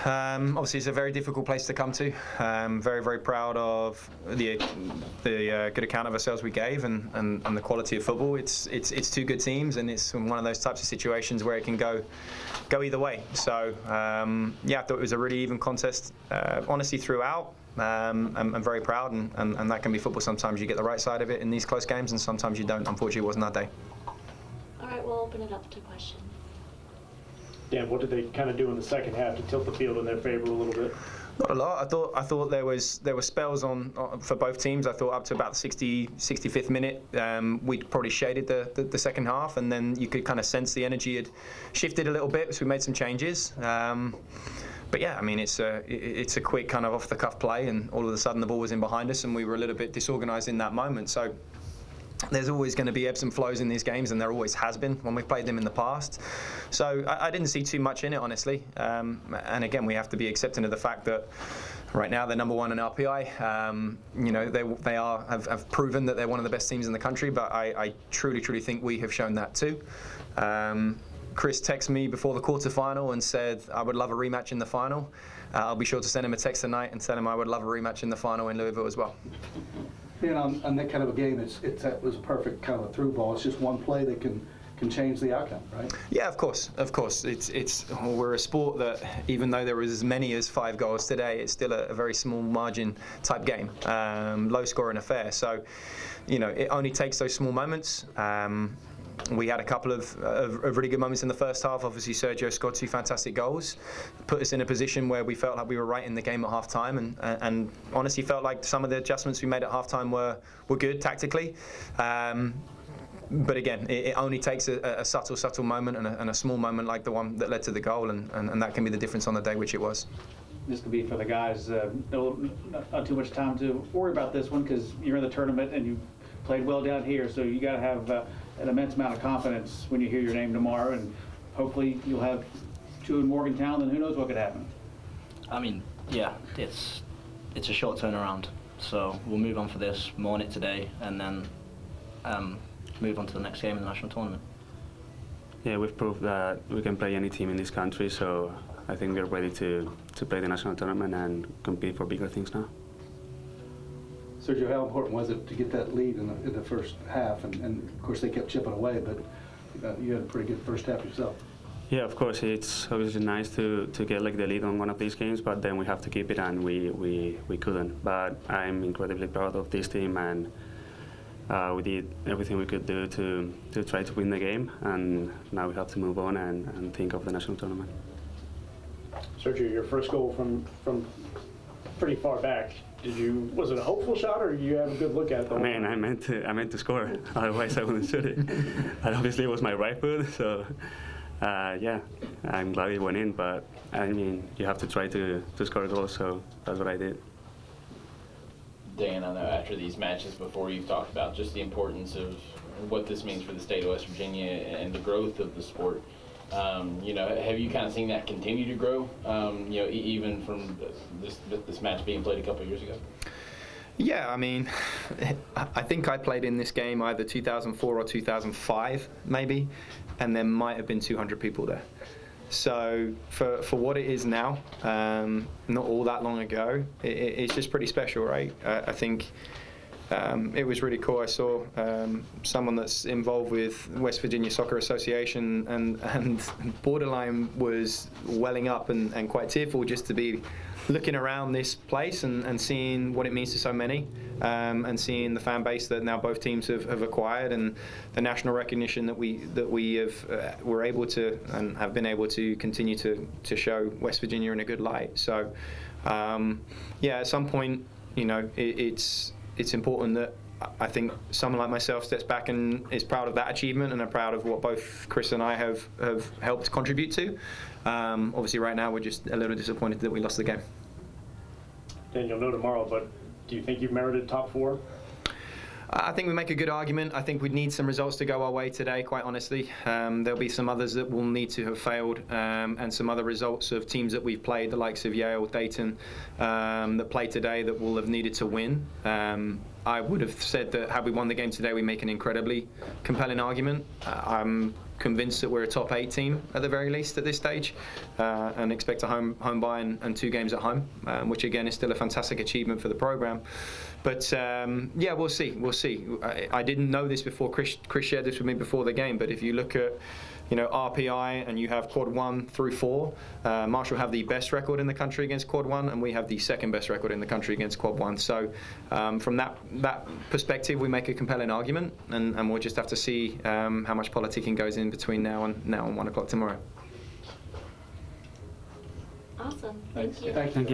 Obviously, it's a very difficult place to come to. Very, very proud of the good account of ourselves we gave and the quality of football. It's two good teams, and it's one of those types of situations where it can go either way. So yeah, I thought it was a really even contest, honestly, throughout. I'm very proud, and that can be football. Sometimes you get the right side of it in these close games, and sometimes you don't. Unfortunately, it wasn't that day. All right, we'll open it up to questions. Dan, what did they kind of do in the second half to tilt the field in their favor a little bit? Not a lot. I thought there were spells on for both teams. I thought up to about the 65th minute, we probably shaded the second half, and then you could kind of sense the energy had shifted a little bit, so we made some changes. But yeah, I mean, it's a quick kind of off-the-cuff play, and all of a sudden the ball was in behind us, and we were a little bit disorganised in that moment. So there's always going to be ebbs and flows in these games, and there always has been when we've played them in the past. So I didn't see too much in it, honestly. And again, we have to be accepting of the fact that right now they're #1 in RPI. You know, they have proven that they're one of the best teams in the country, but I truly think we have shown that too. Chris texted me before the quarterfinal and said I would love a rematch in the final. I'll be sure to send him a text tonight and tell him I would love a rematch in the final in Louisville as well. You know, on that kind of a game, it was a perfect kind of a through ball. It's just one play that can change the outcome, right? Yeah, of course. We're a sport that, even though there was as many as 5 goals today, it's still a very small margin type game, low scoring affair. So, you know, it only takes those small moments. We had a couple of really good moments in the first half. Obviously, Sergio scored 2 fantastic goals, put us in a position where we felt like we were right in the game at half time, and honestly felt like some of the adjustments we made at half time were good tactically. But again, it only takes a subtle moment and a small moment like the one that led to the goal, and that can be the difference on the day, which it was. This could be for the guys, not too much time to worry about this one because you're in the tournament and you played well down here, so you got to have an immense amount of confidence when you hear your name tomorrow, and hopefully you'll have 2 in Morgantown, and who knows what could happen. I mean, yeah, it's a short turnaround, so we'll move on for this, mourn it today, and then move on to the next game in the national tournament. Yeah, we've proved that we can play any team in this country, so I think we're ready to play the national tournament and compete for bigger things now. Sergio, how important was it to get that lead in the first half? And of course they kept chipping away, but you had a pretty good first half yourself. Yeah, of course, it's obviously nice to get like the lead on one of these games, but then we have to keep it, and we couldn't. But I'm incredibly proud of this team, and we did everything we could do to try to win the game, and now we have to move on and think of the national tournament. Sergio, your first goal from pretty far back. Was it a hopeful shot, or did you have a good look at it? Man, I meant to score. Otherwise, I wouldn't shoot it. And obviously, it was my right foot, so yeah, I'm glad it went in. But I mean, you have to try to score goals, so that's what I did. Dan, I know after these matches before, you've talked about just the importance of what this means for the state of West Virginia and the growth of the sport. You know, have you kind of seen that continue to grow, you know, even from this match being played a couple of years ago? Yeah, I mean, I think I played in this game either 2004 or 2005, maybe, and there might have been 200 people there. So for what it is now, not all that long ago, it's just pretty special, right? I think it was really cool. I saw someone that's involved with West Virginia Soccer Association, and borderline was welling up and quite tearful just to be looking around this place and seeing what it means to so many, and seeing the fan base that now both teams have acquired, and the national recognition that we have were able to and have been able to continue to show West Virginia in a good light. So yeah, at some point, you know, it's important that I think someone like myself steps back and is proud of that achievement, and are proud of what both Chris and I have helped contribute to. Obviously right now we're just a little disappointed that we lost the game. Dan, you'll know tomorrow, but do you think you've merited top 4? I think we make a good argument. I think we'd need some results to go our way today, quite honestly. There'll be some others that will need to have failed, and some other results of teams that we've played, the likes of Yale, Dayton, that played today, that will have needed to win. I would have said that had we won the game today, we make an incredibly compelling argument. I'm convinced that we're a top 8 team at the very least at this stage, and expect a home bye and 2 games at home, which again is still a fantastic achievement for the program. But yeah, we'll see. We'll see. I didn't know this before. Chris shared this with me before the game. But if you look at, you know, RPI and you have quad 1 through 4, Marshall have the best record in the country against quad 1, and we have the second best record in the country against quad 1. So from that perspective, we make a compelling argument, and we'll just have to see how much politicking goes in between now and 1 o'clock tomorrow. Awesome. Thanks. Thank you. Thank you.